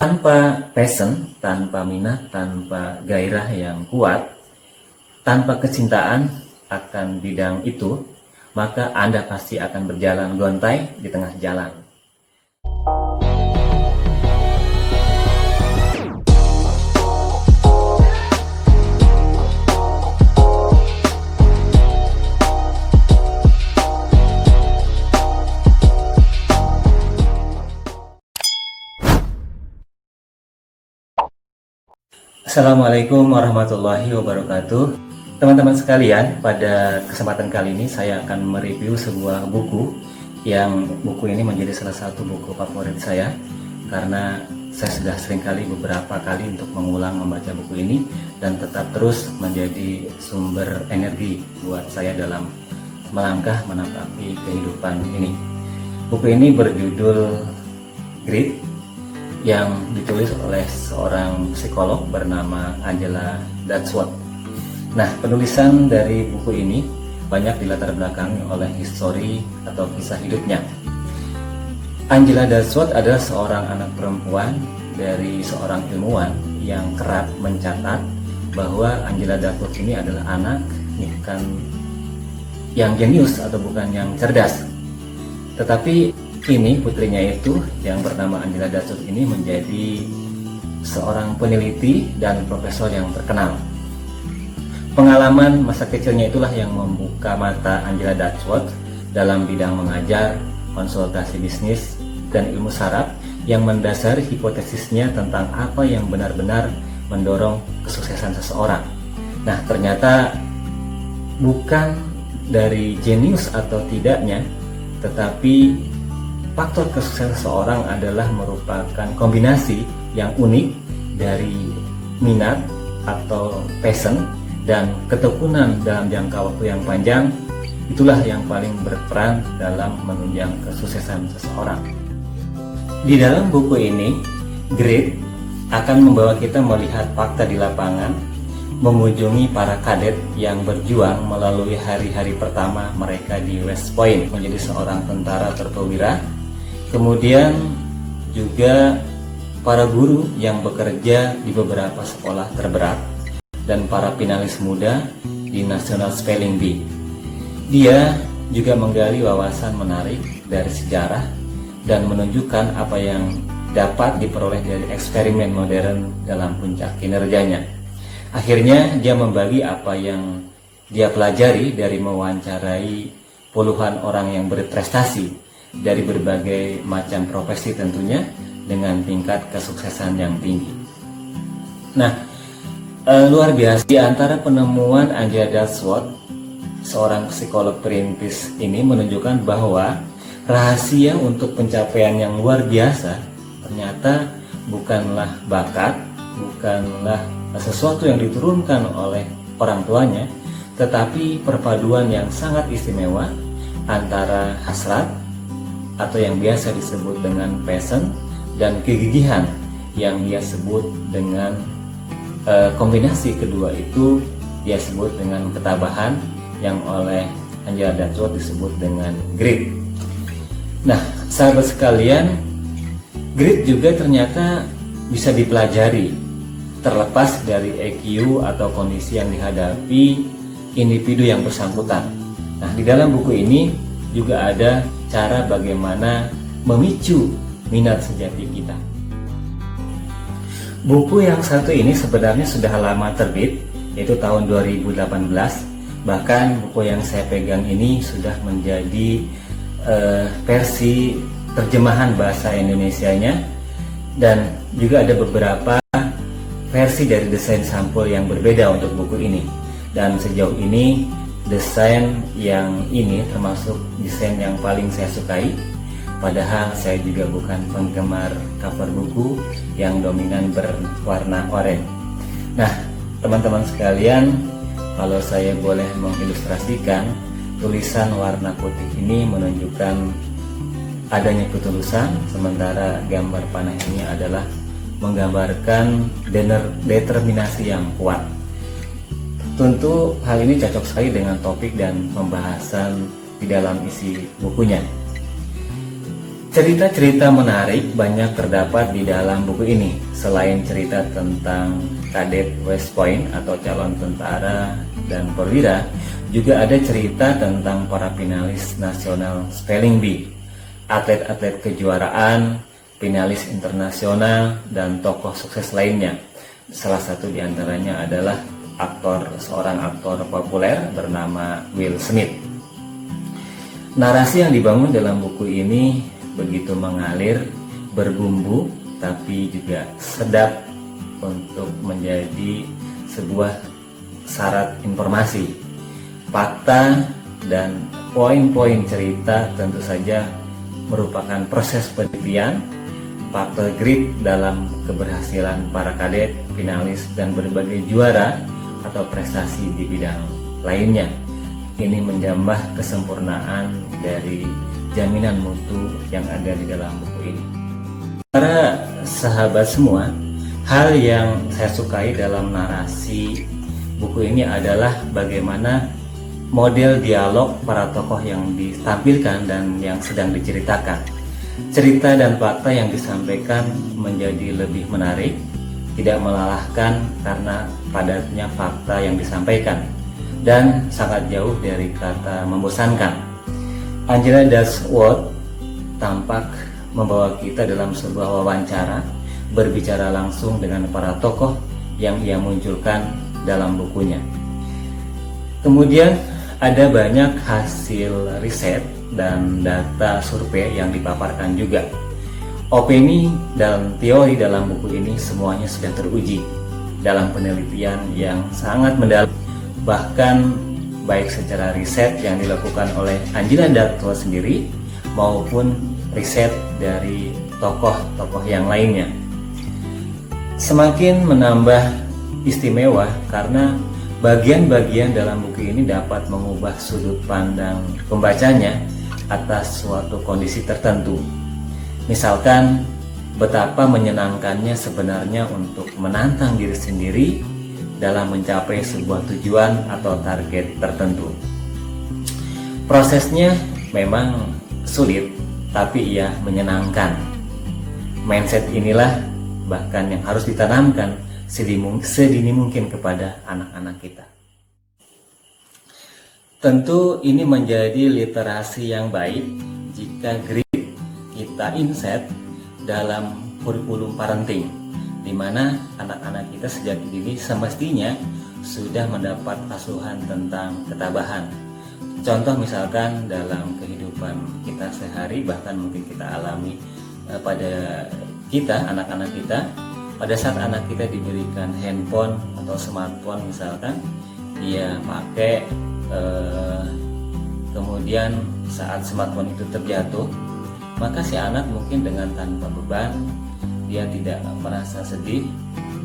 Tanpa passion, tanpa minat, tanpa gairah yang kuat, tanpa kecintaan akan bidang itu, maka Anda pasti akan berjalan gontai di tengah jalan. Assalamualaikum warahmatullahi wabarakatuh. Teman-teman sekalian, pada kesempatan kali ini saya akan mereview sebuah buku yang buku ini menjadi salah satu buku favorit saya karena saya sudah beberapa kali untuk mengulang membaca buku ini dan tetap terus menjadi sumber energi buat saya dalam melangkah menapaki kehidupan ini. Buku ini berjudul Grit, yang ditulis oleh seorang psikolog bernama Angela Duckworth. Nah, penulisan dari buku ini banyak dilatar belakangi oleh histori atau kisah hidupnya. Angela Duckworth adalah seorang anak perempuan dari seorang ilmuwan yang kerap mencatat bahwa Angela Duckworth ini adalah anak bukan yang jenius atau bukan yang cerdas, tetapi kini putrinya itu yang bernama Angela Duckworth ini menjadi seorang peneliti dan profesor yang terkenal. Pengalaman masa kecilnya itulah yang membuka mata Angela Duckworth dalam bidang mengajar, konsultasi bisnis, dan ilmu saraf yang mendasari hipotesisnya tentang apa yang benar-benar mendorong kesuksesan seseorang. Nah, ternyata bukan dari jenius atau tidaknya, tetapi faktor kesuksesan seseorang adalah merupakan kombinasi yang unik dari minat atau passion dan ketekunan dalam jangka waktu yang panjang. Itulah yang paling berperan dalam menunjang kesuksesan seseorang. Di dalam buku ini, Grit akan membawa kita melihat fakta di lapangan, mengunjungi para kadet yang berjuang melalui hari-hari pertama mereka di West Point menjadi seorang tentara terperwira. Kemudian juga para guru yang bekerja di beberapa sekolah terberat dan para finalis muda di National Spelling Bee. Dia juga menggali wawasan menarik dari sejarah dan menunjukkan apa yang dapat diperoleh dari eksperimen modern dalam puncak kinerjanya. Akhirnya dia membagi apa yang dia pelajari dari mewawancarai puluhan orang yang berprestasi dari berbagai macam profesi tentunya dengan tingkat kesuksesan yang tinggi. Nah, luar biasa. Di antara penemuan Angela Duckworth, seorang psikolog perintis ini menunjukkan bahwa rahasia untuk pencapaian yang luar biasa ternyata bukanlah bakat, bukanlah sesuatu yang diturunkan oleh orang tuanya, tetapi perpaduan yang sangat istimewa antara hasrat atau yang biasa disebut dengan passion dan kegigihan yang dia sebut dengan kombinasi kedua itu dia sebut dengan ketabahan yang oleh Angela Duckworth disebut dengan grit. Nah, sahabat sekalian, grit juga ternyata bisa dipelajari terlepas dari EQ atau kondisi yang dihadapi individu yang bersangkutan. Nah, di dalam buku ini juga ada cara bagaimana memicu minat sejati kita. Buku yang satu ini sebenarnya sudah lama terbit, yaitu tahun 2018. Bahkan buku yang saya pegang ini sudah menjadi versi terjemahan bahasa Indonesianya, dan juga ada beberapa versi dari desain sampul yang berbeda untuk buku ini. Dan sejauh ini desain yang ini termasuk desain yang paling saya sukai, padahal saya juga bukan penggemar cover buku yang dominan berwarna oranye. Nah, teman-teman sekalian, kalau saya boleh mengilustrasikan, tulisan warna putih ini menunjukkan adanya ketulusan, sementara gambar panah ini adalah menggambarkan determinasi yang kuat. Tentu hal ini cocok sekali dengan topik dan pembahasan di dalam isi bukunya. Cerita-cerita menarik banyak terdapat di dalam buku ini. Selain cerita tentang Kadet West Point atau calon tentara dan perwira, juga ada cerita tentang para finalis nasional Spelling Bee, atlet-atlet kejuaraan, finalis internasional, dan tokoh sukses lainnya. Salah satu di antaranya adalah seorang aktor populer bernama Will Smith. Narasi yang dibangun dalam buku ini begitu mengalir, berbumbu, tapi juga sedap untuk menjadi sebuah syarat informasi. Fakta dan poin-poin cerita tentu saja merupakan proses penelitian, faktor grit dalam keberhasilan para kadet, finalis, dan berbagai juara atau prestasi di bidang lainnya. Ini menjambah kesempurnaan dari jaminan mutu yang ada di dalam buku ini. Para sahabat semua, hal yang saya sukai dalam narasi buku ini adalah bagaimana model dialog para tokoh yang ditampilkan dan yang sedang diceritakan. Cerita dan fakta yang disampaikan menjadi lebih menarik, tidak melelahkan karena padatnya fakta yang disampaikan, dan sangat jauh dari kata membosankan. Angela Duckworth tampak membawa kita dalam sebuah wawancara, berbicara langsung dengan para tokoh yang ia munculkan dalam bukunya. Kemudian ada banyak hasil riset dan data survei yang dipaparkan juga. Opini dan teori dalam buku ini semuanya sudah teruji dalam penelitian yang sangat mendalam, bahkan baik secara riset yang dilakukan oleh Angela Duckworth sendiri maupun riset dari tokoh-tokoh yang lainnya. Semakin menambah istimewa karena bagian-bagian dalam buku ini dapat mengubah sudut pandang pembacanya atas suatu kondisi tertentu. Misalkan betapa menyenangkannya sebenarnya untuk menantang diri sendiri dalam mencapai sebuah tujuan atau target tertentu. Prosesnya memang sulit, tapi ia menyenangkan. Mindset inilah bahkan yang harus ditanamkan sedini mungkin kepada anak-anak kita. Tentu ini menjadi literasi yang baik jika grit kita inset dalam kurikulum parenting, di mana anak-anak kita sejak dini semestinya sudah mendapat asuhan tentang ketabahan. Contoh misalkan dalam kehidupan kita sehari, bahkan mungkin kita alami pada kita, anak-anak kita, pada saat anak kita diberikan handphone atau smartphone misalkan, dia pakai, kemudian saat smartphone itu terjatuh, maka si anak mungkin dengan tanpa beban, dia tidak merasa sedih,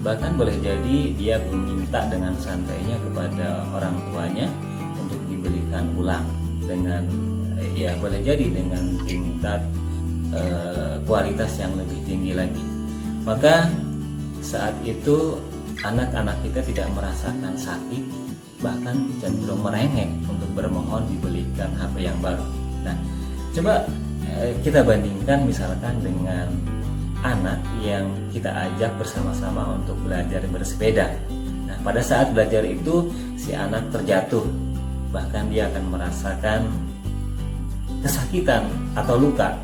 bahkan boleh jadi dia meminta dengan santainya kepada orang tuanya untuk dibelikan ulang dengan boleh jadi dengan tingkat kualitas yang lebih tinggi lagi. Maka saat itu anak-anak kita tidak merasakan sakit, bahkan cenderung merengek untuk bermohon dibelikan HP yang baru. Nah, coba kita bandingkan misalkan dengan anak yang kita ajak bersama-sama untuk belajar bersepeda. Nah, pada saat belajar itu si anak terjatuh, bahkan dia akan merasakan kesakitan atau luka.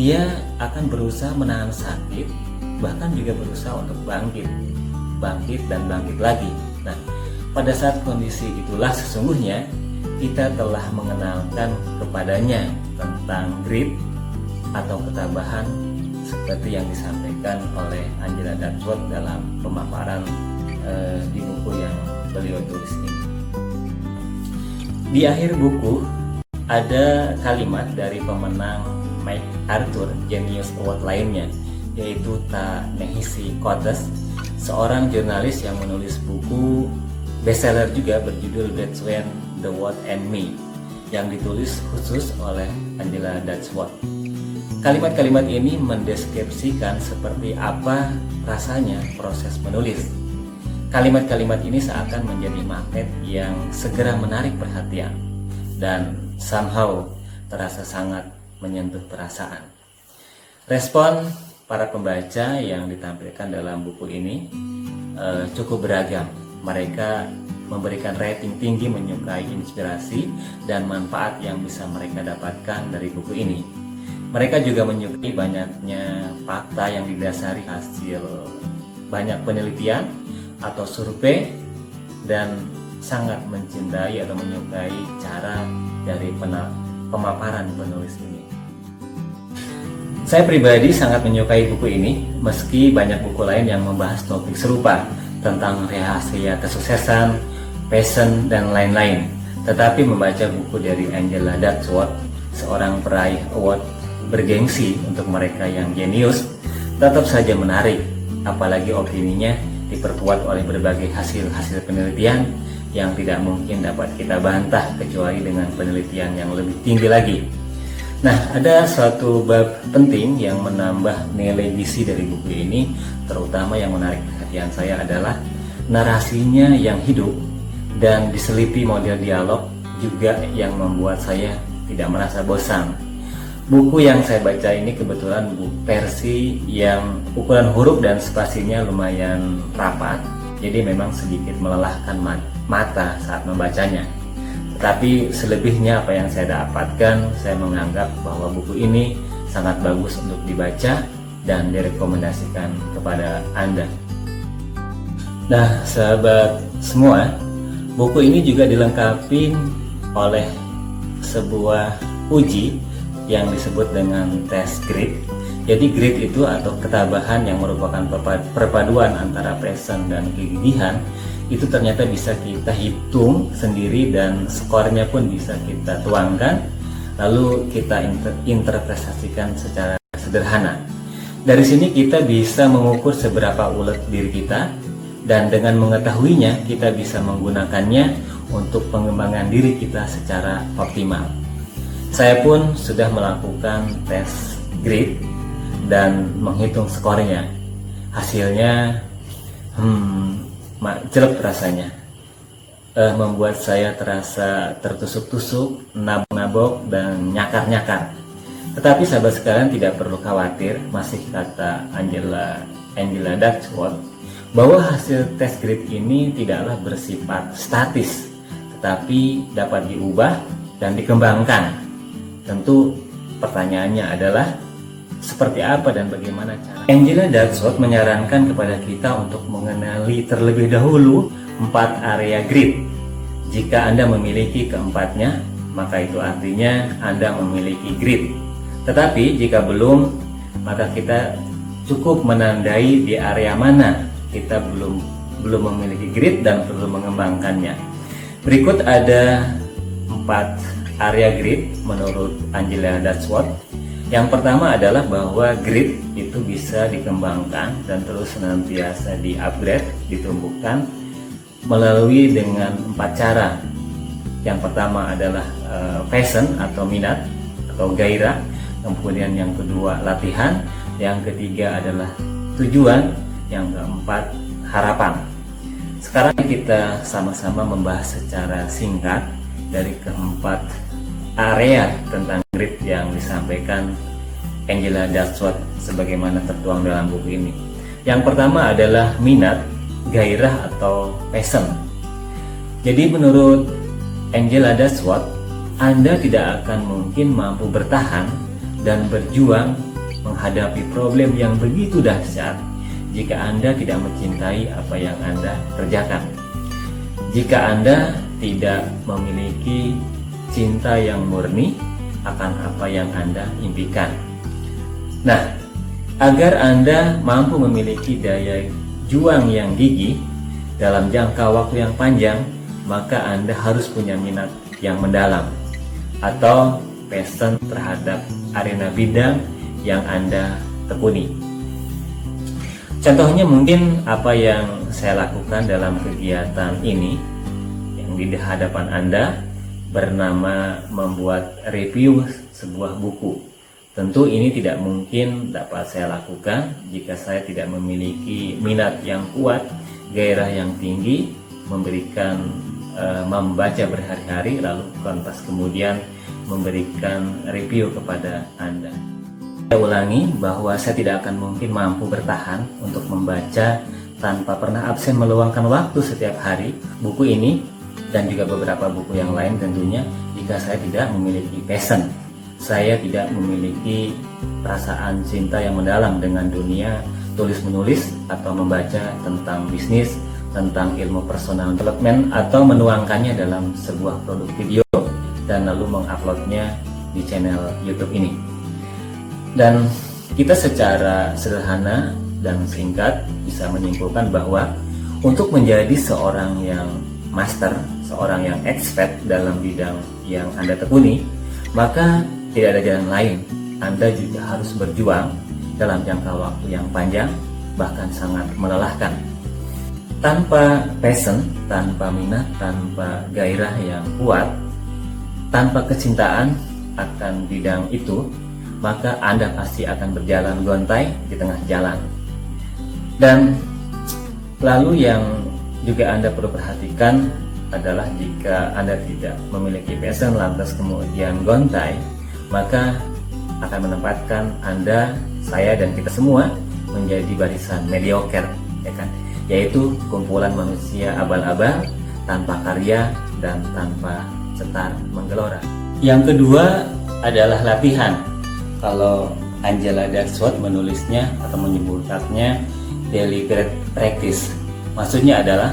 Dia akan berusaha menahan sakit, bahkan juga berusaha untuk bangkit dan bangkit lagi. Nah, pada saat kondisi itulah sesungguhnya kita telah mengenalkan kepadanya tentang grit atau ketabahan seperti yang disampaikan oleh Angela Duckworth dalam pemaparan di buku yang beliau tulis ini. Di akhir buku ada kalimat dari pemenang MacArthur Genius Award lainnya, yaitu Ta-Nehisi Coates, seorang jurnalis yang menulis buku bestseller juga berjudul That's When the World and Me, yang ditulis khusus oleh Angela Duckworth. Kalimat-kalimat ini mendeskripsikan seperti apa rasanya proses menulis. Kalimat-kalimat ini seakan menjadi magnet yang segera menarik perhatian dan somehow terasa sangat menyentuh perasaan. Respon para pembaca yang ditampilkan dalam buku ini cukup beragam. Mereka memberikan rating tinggi, menyukai inspirasi dan manfaat yang bisa mereka dapatkan dari buku ini. Mereka juga menyukai banyaknya fakta yang didasari hasil banyak penelitian atau survei, dan sangat mencintai atau menyukai cara dari pemaparan penulis ini. Saya pribadi sangat menyukai buku ini, meski banyak buku lain yang membahas topik serupa tentang rahasia kesuksesan, passion, dan lain-lain. Tetapi membaca buku dari Angela Duckworth, seorang peraih award bergengsi untuk mereka yang jenius, tetap saja menarik, apalagi opininya diperkuat oleh berbagai hasil-hasil penelitian yang tidak mungkin dapat kita bantah kecuali dengan penelitian yang lebih tinggi lagi. Nah, ada suatu bab penting yang menambah nilai gizi dari buku ini, terutama yang menarik perhatian saya adalah narasinya yang hidup dan diselipi model dialog juga yang membuat saya tidak merasa bosan. Buku yang saya baca ini kebetulan versi yang ukuran huruf dan spasinya lumayan rapat, jadi memang sedikit melelahkan mata saat membacanya. Tetapi selebihnya apa yang saya dapatkan, saya menganggap bahwa buku ini sangat bagus untuk dibaca dan direkomendasikan kepada Anda. Nah, sahabat semua, buku ini juga dilengkapi oleh sebuah uji yang disebut dengan tes grit. Jadi grit itu atau ketabahan yang merupakan perpaduan antara passion dan kegigihan, itu ternyata bisa kita hitung sendiri dan skornya pun bisa kita tuangkan, lalu kita interpretasikan secara sederhana. Dari sini kita bisa mengukur seberapa ulet diri kita, dan dengan mengetahuinya kita bisa menggunakannya untuk pengembangan diri kita secara optimal. Saya pun sudah melakukan tes grit dan menghitung skornya. Hasilnya jelek rasanya, membuat saya terasa tertusuk-tusuk, nabok-nabok, dan nyakar-nyakar. Tetapi sahabat sekalian tidak perlu khawatir, masih kata Angela Duckworth, bahwa hasil tes grit ini tidaklah bersifat statis, tetapi dapat diubah dan dikembangkan. Tentu pertanyaannya adalah seperti apa dan bagaimana cara. Angela Duckworth menyarankan kepada kita untuk mengenali terlebih dahulu 4 area grit. Jika Anda memiliki keempatnya, maka itu artinya Anda memiliki grit. Tetapi jika belum, maka kita cukup menandai di area mana kita belum memiliki grit dan perlu mengembangkannya. Berikut ada 4 area grit menurut Angela Duckworth. Yang pertama adalah bahwa grit itu bisa dikembangkan dan terus senantiasa di-upgrade, ditumbuhkan melalui dengan 4 cara. Yang pertama adalah passion atau minat atau gairah, kemudian yang kedua latihan, yang ketiga adalah tujuan, yang keempat harapan. Sekarang kita sama-sama membahas secara singkat dari keempat area tentang grit yang disampaikan Angela Duckworth sebagaimana tertuang dalam buku ini. Yang pertama adalah minat, gairah atau passion. Jadi menurut Angela Duckworth, Anda tidak akan mungkin mampu bertahan dan berjuang menghadapi problem yang begitu dahsyat jika Anda tidak mencintai apa yang Anda kerjakan. Jika Anda tidak memiliki cinta yang murni akan apa yang Anda impikan. Nah, agar Anda mampu memiliki daya juang yang gigih dalam jangka waktu yang panjang, maka Anda harus punya minat yang mendalam atau passion terhadap arena bidang yang Anda tekuni. Contohnya mungkin apa yang saya lakukan dalam kegiatan ini yang di hadapan Anda bernama membuat review sebuah buku. Tentu ini tidak mungkin dapat saya lakukan jika saya tidak memiliki minat yang kuat, gairah yang tinggi, membaca berhari-hari lalu kontas kemudian memberikan review kepada Anda. Saya ulangi bahwa saya tidak akan mungkin mampu bertahan untuk membaca tanpa pernah absen meluangkan waktu setiap hari buku ini dan juga beberapa buku yang lain tentunya jika saya tidak memiliki passion. Saya tidak memiliki perasaan cinta yang mendalam dengan dunia tulis-menulis atau membaca tentang bisnis, tentang ilmu personal development, atau menuangkannya dalam sebuah produk video dan lalu menguploadnya di channel YouTube ini. Dan kita secara sederhana dan singkat bisa menyimpulkan bahwa untuk menjadi seorang yang master, seorang yang expert dalam bidang yang Anda tekuni, maka tidak ada jalan lain. Anda juga harus berjuang dalam jangka waktu yang panjang, bahkan sangat melelahkan. Tanpa passion, tanpa minat, tanpa gairah yang kuat, tanpa kecintaan akan bidang itu, maka Anda pasti akan berjalan gontai di tengah jalan. Dan lalu yang juga Anda perlu perhatikan adalah jika Anda tidak memiliki passion lantas kemudian gontai, maka akan menempatkan Anda, saya, dan kita semua menjadi barisan mediocre, ya kan? Yaitu kumpulan manusia abal-abal tanpa karya dan tanpa cetar menggelora. Yang kedua adalah latihan. Kalau Angela Duckworth menulisnya atau menyebutkannya deliberate practice. Maksudnya adalah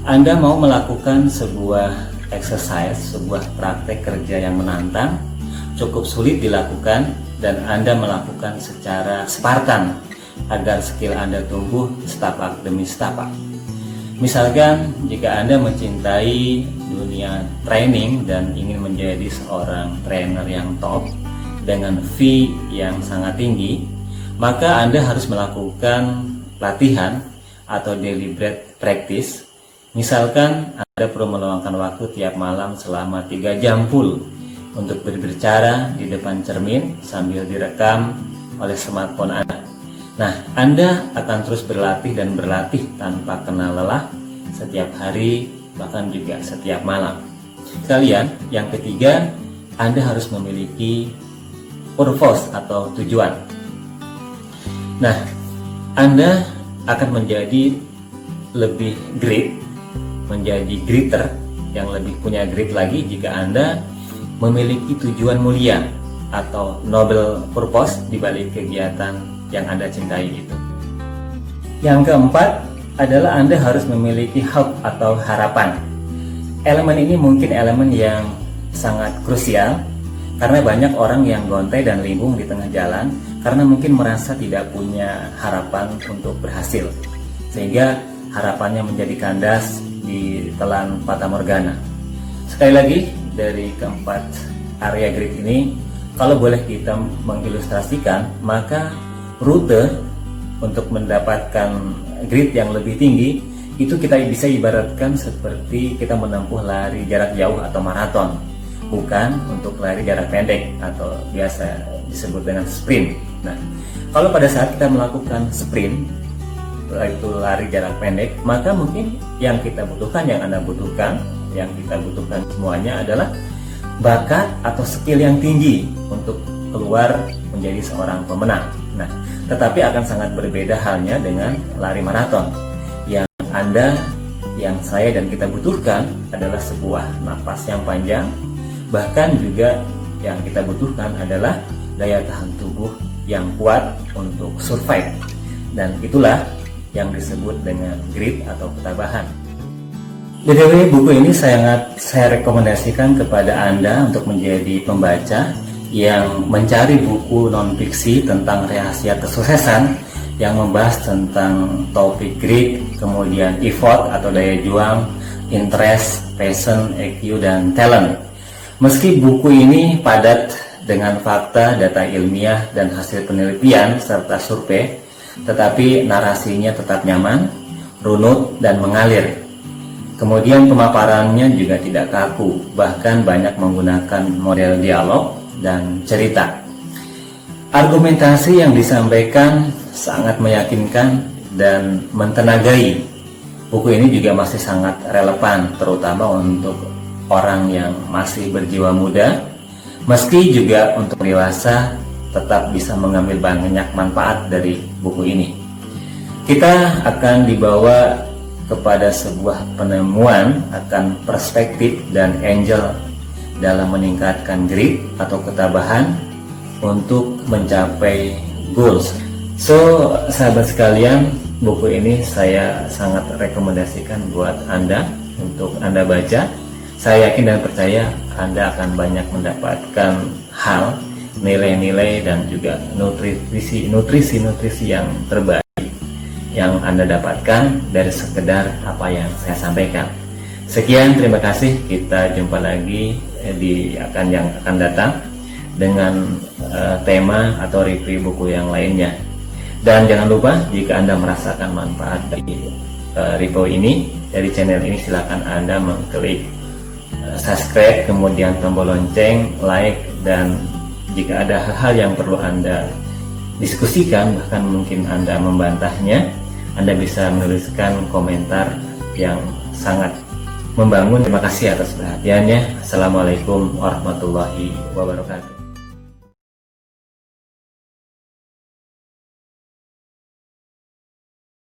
Anda mau melakukan sebuah exercise, sebuah praktek kerja yang menantang, cukup sulit dilakukan, dan Anda melakukan secara Spartan agar skill Anda tumbuh setapak demi setapak. Misalkan jika Anda mencintai dunia training dan ingin menjadi seorang trainer yang top dengan fee yang sangat tinggi, maka Anda harus melakukan latihan atau deliberate practice. Misalkan Anda perlu meluangkan waktu tiap malam selama 3 jam full untuk berbicara di depan cermin sambil direkam oleh smartphone Anda. Nah, Anda akan terus berlatih dan berlatih tanpa kenal lelah setiap hari, bahkan juga setiap malam. Sekalian, yang ketiga, Anda harus memiliki purpose atau tujuan. Nah, Anda akan menjadi lebih grit, menjadi gritter, yang lebih punya grit lagi jika Anda memiliki tujuan mulia atau noble purpose di balik kegiatan yang Anda cintai itu. Yang keempat adalah Anda harus memiliki hope atau harapan. Elemen ini mungkin elemen yang sangat krusial karena banyak orang yang gontai dan linglung di tengah jalan karena mungkin merasa tidak punya harapan untuk berhasil, sehingga harapannya menjadi kandas di telan fata morgana. Sekali lagi, dari keempat area grid ini, kalau boleh kita mengilustrasikan, maka rute untuk mendapatkan grid yang lebih tinggi itu kita bisa ibaratkan seperti kita menempuh lari jarak jauh atau maraton, bukan untuk lari jarak pendek atau biasa disebut dengan sprint. Nah, kalau pada saat kita melakukan sprint, itu lari jarak pendek, maka mungkin yang kita butuhkan, yang Anda butuhkan, yang kita butuhkan semuanya adalah bakat atau skill yang tinggi untuk keluar menjadi seorang pemenang. Nah, tetapi akan sangat berbeda halnya dengan lari maraton. Yang Anda, yang saya, dan kita butuhkan adalah sebuah napas yang panjang. Bahkan juga yang kita butuhkan adalah daya tahan tubuh yang kuat untuk survive. Dan itulah yang disebut dengan grit atau ketabahan. Jadi buku ini saya rekomendasikan kepada Anda untuk menjadi pembaca yang mencari buku non-fiksi tentang rahasia kesuksesan yang membahas tentang topik grit, kemudian effort atau daya juang, interest, passion, EQ, dan talent. Meski buku ini padat dengan fakta, data ilmiah, dan hasil penelitian serta survei, tetapi narasinya tetap nyaman, runut, dan mengalir. Kemudian pemaparannya juga tidak kaku, bahkan banyak menggunakan model dialog dan cerita. Argumentasi yang disampaikan sangat meyakinkan dan mentenagai. Buku ini juga masih sangat relevan, terutama untuk orang yang masih berjiwa muda, meski juga untuk dewasa tetap bisa mengambil banyak manfaat dari buku ini. Kita akan dibawa kepada sebuah penemuan akan perspektif dan angel dalam meningkatkan grit atau ketabahan untuk mencapai goals. So, sahabat sekalian, buku ini saya sangat rekomendasikan buat Anda untuk Anda baca. Saya yakin dan percaya Anda akan banyak mendapatkan hal, nilai-nilai dan juga nutrisi yang terbaik yang Anda dapatkan dari sekedar apa yang saya sampaikan. Sekian, terima kasih. Kita jumpa lagi yang akan datang dengan tema atau review buku yang lainnya. Dan jangan lupa, jika Anda merasakan manfaat dari review ini, dari channel ini, silakan Anda mengklik subscribe, kemudian tombol lonceng, like, dan jika ada hal-hal yang perlu Anda diskusikan, bahkan mungkin Anda membantahnya, Anda bisa menuliskan komentar yang sangat membangun. Terima kasih atas perhatiannya. Assalamualaikum warahmatullahi wabarakatuh.